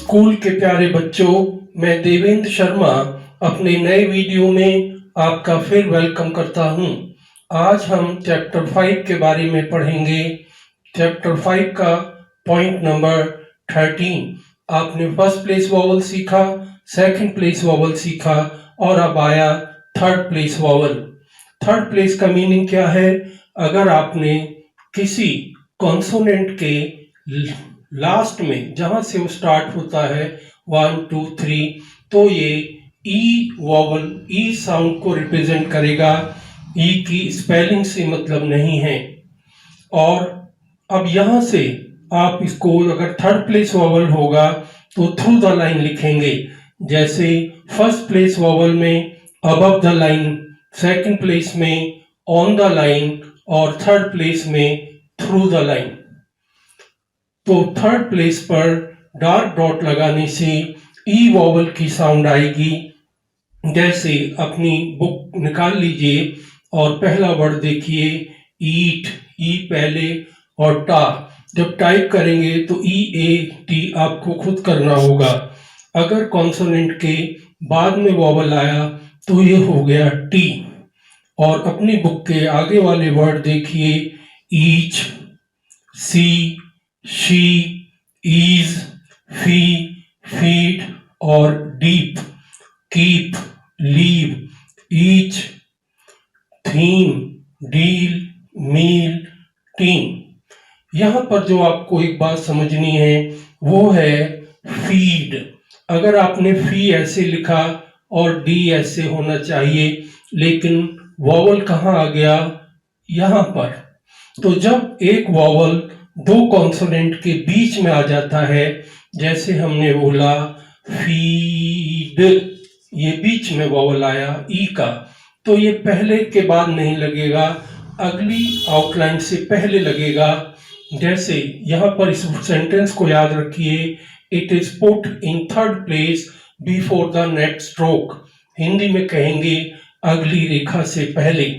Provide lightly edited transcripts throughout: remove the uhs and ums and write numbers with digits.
School के प्यारे बच्चों, मैं देवेंद्र शर्मा अपने नए वीडियो में आपका फिर वेलकम करता हूं। आज हम चैप्टर 5 के बारे में पढ़ेंगे। चैप्टर 5 का पॉइंट नंबर 13। आपने फर्स्ट प्लेस वॉवल सीखा, सेकंड प्लेस वॉवल सीखा और अब आया third place vowel. Third place का मीनिंग क्या है? अगर आपने किसी कॉन्सोनेंट के लास्ट में जहां से वो स्टार्ट होता है 1 2 3, तो ये ई वॉवल, ई साउंड को रिप्रेजेंट करेगा। ई की स्पेलिंग से मतलब नहीं है। और अब यहां से आप इसको, अगर थर्ड प्लेस वॉवल होगा तो थ्रू द लाइन लिखेंगे। जैसे फर्स्ट प्लेस वॉवल में above the line, second place में ऑन द लाइन और थर्ड प्लेस में थ्रू द लाइन। तो थर्ड प्लेस पर डार्क डॉट लगाने से ई वॉवल की साउंड आएगी। जैसे अपनी बुक निकाल लीजिए और पहला वर्ड देखिए, ईट, ई पहले और टा। जब टाइप करेंगे तो ई ए टी आपको खुद करना होगा। अगर कॉन्सोनेंट के बाद में वॉवल आया तो ये हो गया टी। और अपनी बुक के आगे वाले वर्ड देखिए, each, sea, she, ease, fee, feed और deep, keep, leave, each, theme, deal, meal, team. यहां पर जो आपको एक बात समझनी है वो है फीड। अगर आपने फी ऐसे लिखा और डी ऐसे होना चाहिए, लेकिन वॉवल कहाँ आ गया? यहां पर। तो जब एक वॉवल दो कॉन्सोनेंट के बीच में आ जाता है, जैसे हमने बोला फीड, ये बीच में वॉवल आया ई का, तो ये पहले के बाद नहीं लगेगा, अगली आउटलाइन से पहले लगेगा। जैसे यहाँ पर इस सेंटेंस को याद रखिए, it is put in third place before the next stroke. Hindi में कहेंगे अगली रेखा से पहले।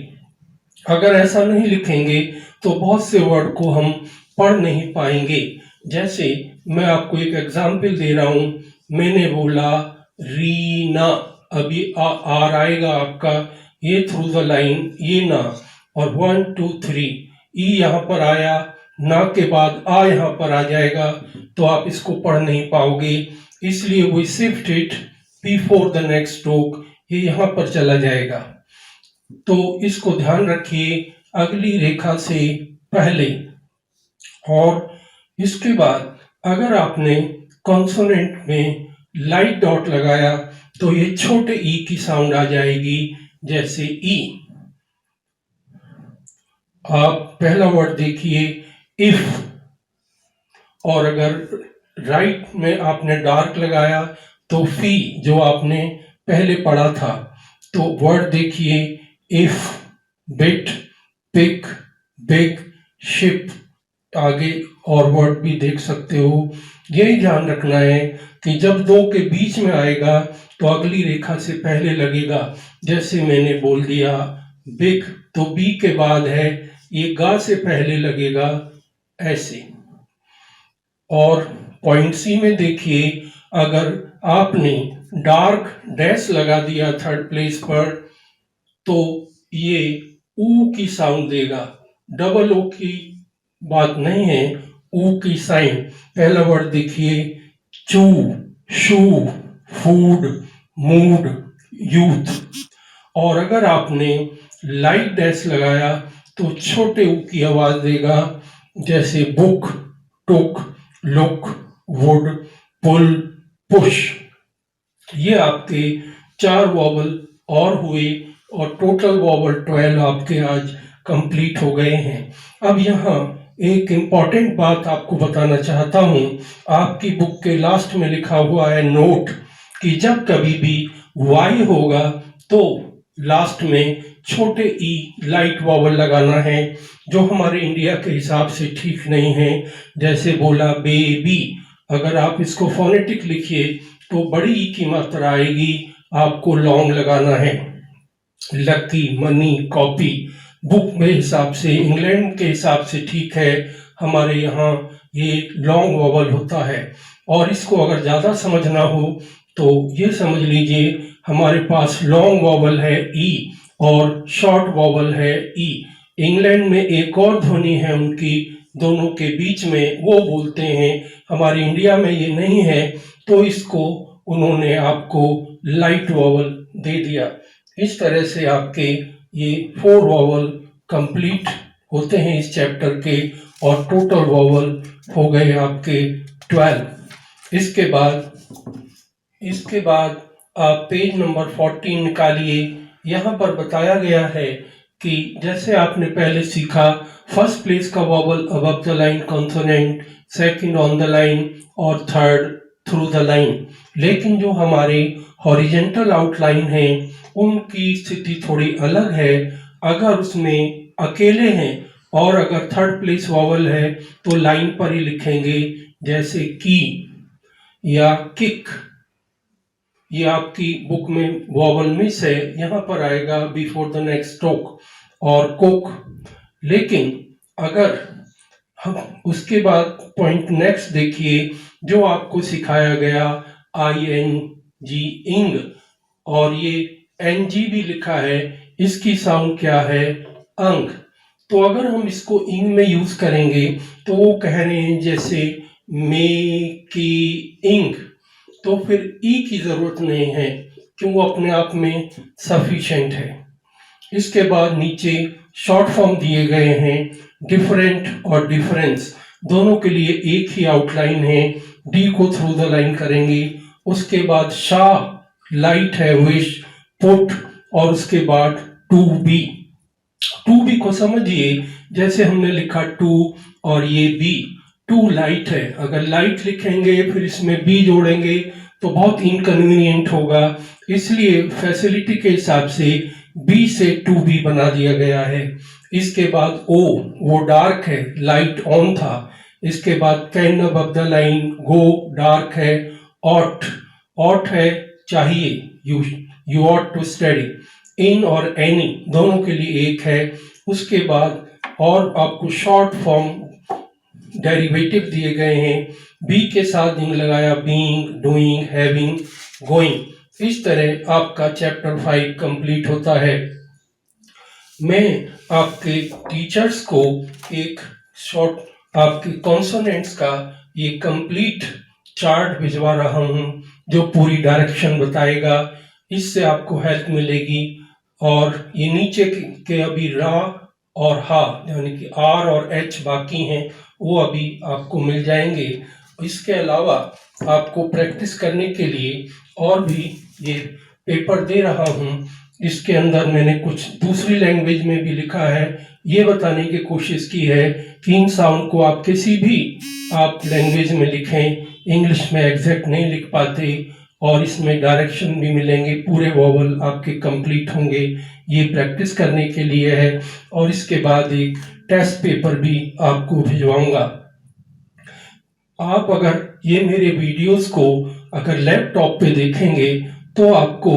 अगर ऐसा नहीं लिखेंगे तो बहुत से वर्ड को हम पढ़ नहीं पाएंगे। जैसे मैं आपको एक एग्जाम्पल दे रहा हूं, मैंने बोला रीना, अभी आर आएगा आपका, ये थ्रू द लाइन, ये ना, और 1 2 3, ई यहाँ पर आया, ना के बाद आ यहाँ पर आ जाएगा, तो आप इसको पढ़ नहीं पाओगे। इसलिए we shift it before the next stroke, ये यहाँ पर चला जाएगा। तो इसको ध्यान रखिए, अगली रेखा से पहले। और इसके बाद अगर आपने कॉन्सोनेंट में लाइट डॉट लगाया तो ये छोटे ई की साउंड आ जाएगी। जैसे ई, आप पहला वर्ड देखिए इफ, और अगर राइट में आपने डार्क लगाया तो फी, जो आपने पहले पढ़ा था। तो वर्ड देखिए if, bit, pick, big, ship, आगे और वर्ड भी देख सकते हो। यही ध्यान रखना है कि जब दो के बीच में आएगा तो अगली रेखा से पहले लगेगा। जैसे मैंने बोल दिया बिग, तो बी के बाद है, ये गा से पहले लगेगा, ऐसे। और पॉइंट सी में देखिए, अगर आपने डार्क डैश लगा दिया थर्ड प्लेस पर तो ये ऊ की साउंड देगा। डबल ओ की बात नहीं है, ऊ की साइन। पहला वर्ड देखिए चू, शू, फूड, मूड, यूथ। और अगर आपने लाइट डैश लगाया तो छोटे ऊ की आवाज देगा। जैसे book, took, look, wood, pull, push. ये आपके 4 वॉवल और हुए और टोटल वॉवल 12 आपके आज कंप्लीट हो गए हैं। अब यहाँ एक इम्पॉर्टेंट बात आपको बताना चाहता हूँ। आपकी बुक के लास्ट में लिखा हुआ है नोट, कि जब कभी भी वाई होगा तो लास्ट में छोटे ई लाइट वॉवल लगाना है, जो हमारे इंडिया के हिसाब से ठीक नहीं है। जैसे बोला बेबी, अगर आप इसको फोनेटिक लिखिए तो बड़ी ई की मात्रा आएगी, आपको लॉन्ग लगाना है। लकी, मनी, कॉपी, बुक के हिसाब से, इंग्लैंड के हिसाब से ठीक है, हमारे यहाँ ये लॉन्ग वॉवल होता है। और इसको अगर ज़्यादा समझना हो तो ये समझ लीजिए हमारे पास लॉन्ग वॉवल है ई और शॉर्ट वॉवल है ई। इंग्लैंड में एक और ध्वनि है उनकी दोनों के बीच में, वो बोलते हैं, हमारे इंडिया में ये नहीं है, तो इसको उन्होंने आपको लाइट वॉवल दे दिया। इस तरह से आपके ये 4 वॉवल कंप्लीट होते हैं इस चैप्टर के, और टोटल वॉवल हो गए आपके 12। इसके बाद आप पेज नंबर 14 निकालिए। यहाँ पर बताया गया है कि जैसे आपने पहले सीखा, फर्स्ट प्लेस का vowel above the line consonant, second on the line और थर्ड थ्रू द लाइन। लेकिन जो हमारे हॉरिजेंटल आउटलाइन है उनकी स्थिति थोड़ी अलग है। अगर उसमें अकेले हैं और अगर थर्ड प्लेस वॉवल है तो लाइन पर ही लिखेंगे, जैसे की या किक। ये आपकी बुक में वॉवल मिस है, यहाँ पर आएगा बिफोर द नेक्स्ट स्ट्रोक, और कोक। लेकिन अगर हम उसके बाद पॉइंट नेक्स्ट देखिए, जो आपको सिखाया गया ING इंग, और ये NG भी लिखा है, इसकी साउंड क्या है, अंग। तो अगर हम इसको इंग में यूज करेंगे तो वो कह रहे हैं जैसे मे की इंग, तो फिर ई की जरूरत नहीं है क्यों, वो अपने आप में सफिशिएंट है। इसके बाद नीचे शॉर्ट फॉर्म दिए गए हैं, डिफरेंट और डिफरेंस, दोनों के लिए एक ही आउटलाइन है, डी को थ्रू द लाइन करेंगे। उसके बाद शाह लाइट है, विश पुट, और उसके बाद टू बी को समझिए, जैसे हमने लिखा टू और ये बी, टू लाइट है, अगर लाइट लिखेंगे फिर इसमें बी जोड़ेंगे तो बहुत इनकन्वीनियंट होगा, इसलिए फैसिलिटी के हिसाब से बी से टू बी बना दिया गया है। इसके बाद ओ, वो डार्क है, लाइट ऑन था। इसके बाद can above the line, go dark है, ऑट है चाहिए, यू ऑट टू स्टडी। इन और एनी दोनों के लिए एक है। उसके बाद और आपको शॉर्ट फॉर्म डेरिवेटिव दिए गए हैं, बी के साथ इंग लगाया, बीइंग, डूइंग, हैविंग, गोइंग। इस तरह आपका चैप्टर 5 कंप्लीट होता है। मैं आपके टीचर्स को एक शॉर्ट आपके कॉन्सोनेंट्स का ये कंप्लीट चार्ट भिजवा रहा हूँ जो पूरी डायरेक्शन बताएगा, इससे आपको हेल्प मिलेगी। और ये नीचे के अभी रा और हा यानी कि आर और एच बाकी हैं, वो अभी आपको मिल जाएंगे। इसके अलावा आपको प्रैक्टिस करने के लिए और भी ये पेपर दे रहा हूँ, इसके अंदर मैंने कुछ दूसरी लैंग्वेज में भी लिखा है, ये बताने की कोशिश की है कि इन साउंड को आप किसी भी आप लैंग्वेज में लिखें, इंग्लिश में एग्जैक्ट नहीं लिख पाते, और इसमें डायरेक्शन भी मिलेंगे, पूरे वॉवल आपके कंप्लीट होंगे। ये प्रैक्टिस करने के लिए है, और इसके बाद एक टेस्ट पेपर भी आपको भिजवाऊंगा। आप अगर ये मेरे वीडियोस को अगर लैपटॉप पे देखेंगे तो आपको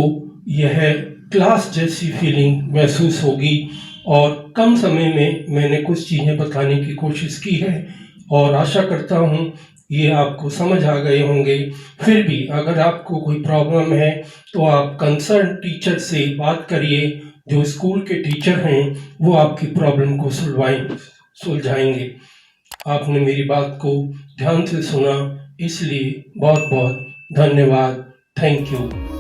यह क्लास जैसी फीलिंग महसूस होगी, और कम समय में मैंने कुछ चीज़ें बताने की कोशिश की है, और आशा करता हूँ ये आपको समझ आ गए होंगे। फिर भी अगर आपको कोई प्रॉब्लम है तो आप कंसर्न टीचर से बात करिए, जो स्कूल के टीचर हैं वो आपकी प्रॉब्लम को सुलझाएंगे। आपने मेरी बात को ध्यान से सुना, इसलिए बहुत बहुत धन्यवाद। Thank you.